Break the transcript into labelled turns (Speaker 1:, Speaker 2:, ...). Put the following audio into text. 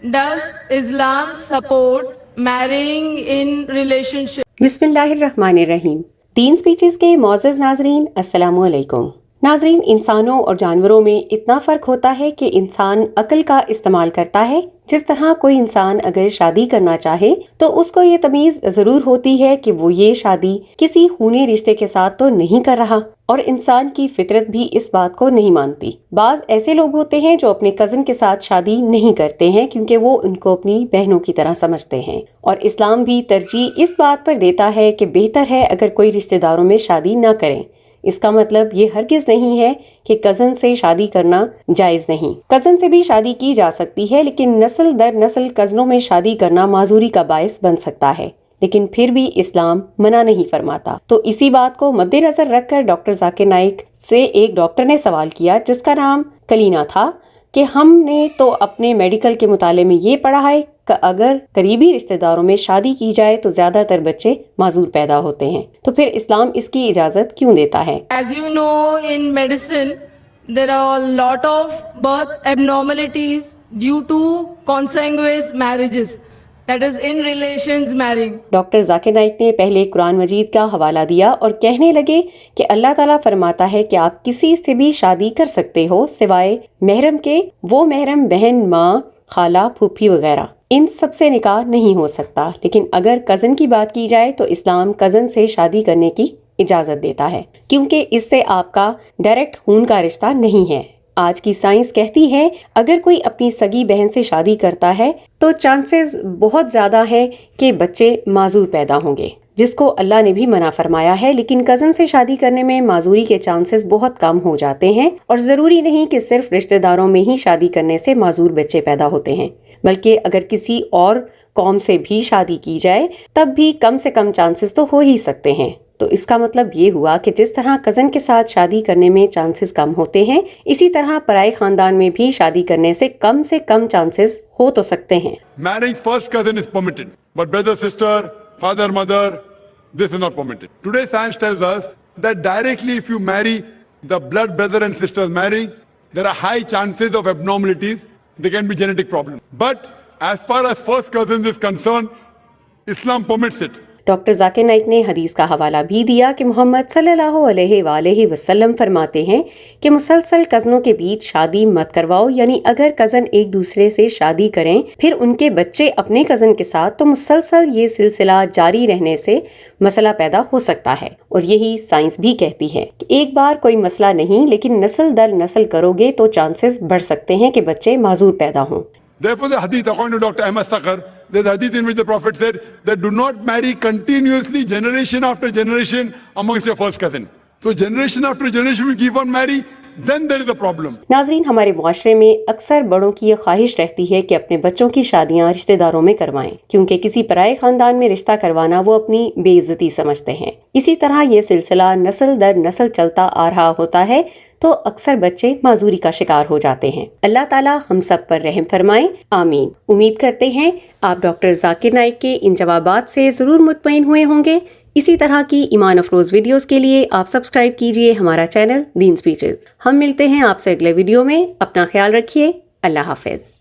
Speaker 1: Does Islam support marrying in relationship?
Speaker 2: बिस्मिल्लाहिर्रहमानिर्रहीम। तीन speeches के मोअज़्ज़ज़ नाज़रीन, अस्सलामु अलैकुम। नाज़रीन, इंसानों और जानवरों में इतना फ़र्क होता है कि इंसान अक्ल का इस्तेमाल करता है। जिस तरह कोई इंसान अगर शादी करना चाहे तो उसको ये तमीज़ ज़रूर होती है कि वो ये शादी किसी खूनी रिश्ते के साथ तो नहीं कर रहा, और इंसान की फितरत भी इस बात को नहीं मानती। बाज़ ऐसे लोग होते हैं जो अपने कज़न के साथ शादी नहीं करते हैं क्योंकि वो उनको अपनी बहनों की तरह समझते हैं, और इस्लाम भी तरजीह इस बात पर देता है कि बेहतर है अगर कोई रिश्तेदारों में शादी न करें। इसका मतलब ये हरगिज नहीं है कि कज़न से शादी करना जायज़ नहीं। कज़न से भी शादी की जा सकती है, लेकिन नस्ल दर नस्ल कज़नों में शादी करना माजूरी का बायस बन सकता है, लेकिन फिर भी इस्लाम मना नहीं फरमाता। तो इसी बात को मद्देनजर रखकर डॉक्टर जाकिर नाइक से एक डॉक्टर ने सवाल किया जिसका नाम कलीना था कि हमने तो अपने मेडिकल के मुताले में ये पढ़ा है कि अगर करीबी रिश्तेदारों में शादी की जाए तो ज्यादातर बच्चे माजूर पैदा होते हैं, तो फिर इस्लाम इसकी इजाजत क्यों देता है?
Speaker 1: As you know, in medicine, there are a lot of birth abnormalities due to consanguineous marriages, that is, in relations marrying.
Speaker 2: Doctor Zakir Naik ने पहले कुरान मजीद का हवाला दिया और कहने लगे कि अल्लाह ताला फरमाता है कि आप किसी से भी शादी कर सकते हो सिवाय महरम के। वो महरम बहन, माँ, खाला, फूफी वगैरह, इन सब से निकाह नहीं हो सकता। लेकिन अगर कज़न की बात की जाए तो इस्लाम कज़न से शादी करने की इजाज़त देता है, क्योंकि इससे आपका डायरेक्ट खून का रिश्ता नहीं है। आज की साइंस कहती है अगर कोई अपनी सगी बहन से शादी करता है तो चांसेस बहुत ज़्यादा है कि बच्चे माजूर पैदा होंगे, जिसको अल्लाह ने भी मना फरमाया है। लेकिन कज़न से शादी करने में माजूरी के चांसेस बहुत कम हो जाते हैं, और ज़रूरी नहीं कि सिर्फ रिश्तेदारों में ही शादी करने से माजूर बच्चे पैदा होते हैं, बल्कि अगर किसी और कौम से भी शादी की जाए तब भी कम से कम चांसेस तो हो ही सकते हैं। तो इसका मतलब ये हुआ कि जिस तरह कज़न के साथ शादी करने में चांसेस कम होते हैं, इसी तरह पराए खानदान में भी शादी करने से कम चांसेस हो तो सकते हैं।
Speaker 3: Marrying first cousin is permitted, but brother, sister, father, mother, this is not permitted. Today science tells us that directly if you marry the blood brother and sisters marrying, there are high chances of abnormalities. There can be genetic problems. But as far as first cousins is concerned, Islam permits it.
Speaker 2: Doctor Zakir Naik ने हदीस का हवाला भी दिया कि मोहम्मद सल्लल्लाहु अलैहि वसल्लम फरमाते हैं कि मुसलसल कज़नों के बीच शादी मत करवाओ, यानी अगर कज़न एक दूसरे से शादी करें फिर उनके बच्चे अपने कज़न के साथ, तो मुसलसल ये सिलसिला जारी रहने से मसला पैदा हो सकता है। और यही साइंस भी कहती है कि एक बार कोई मसला नहीं, लेकिन नस्ल दर नस्ल करोगे तो चांसेस बढ़ सकते हैं कि बच्चे माजूर पैदा हों।
Speaker 3: Therefore, the hadith, according to Dr. Ahmad Sakar, there's a hadith in which the Prophet said that do not marry continuously generation after generation amongst your first cousin. So generation after generation we keep on marry, then there is a problem.
Speaker 2: नाज़रीन, हमारे मुआशरे में अक्सर बड़ों की ये ख्वाहिश रहती है कि अपने बच्चों की शादियां रिश्तेदारों में करवाएं, क्योंकि किसी पराए खानदान में रिश्ता करवाना वो अपनी बेइज्जती समझते हैं। इसी तरह ये सिलसिला नस्ल दर नस्ल चलता आ रहा होता है, तो अक्सर बच्चे माजूरी का शिकार हो जाते हैं। अल्लाह ताला हम सब पर रहम फरमाए, आमीन। उम्मीद करते हैं आप डॉक्टर जाकिर नाइक के इन जवाबात से ज़रूर मुतमईन हुए होंगे। इसी तरह की ईमान अफरोज़ वीडियोस के लिए आप सब्सक्राइब कीजिए हमारा चैनल दीन स्पीचेस। हम मिलते हैं आपसे अगले वीडियो में। अपना ख्याल रखिए। अल्लाह हाफिज।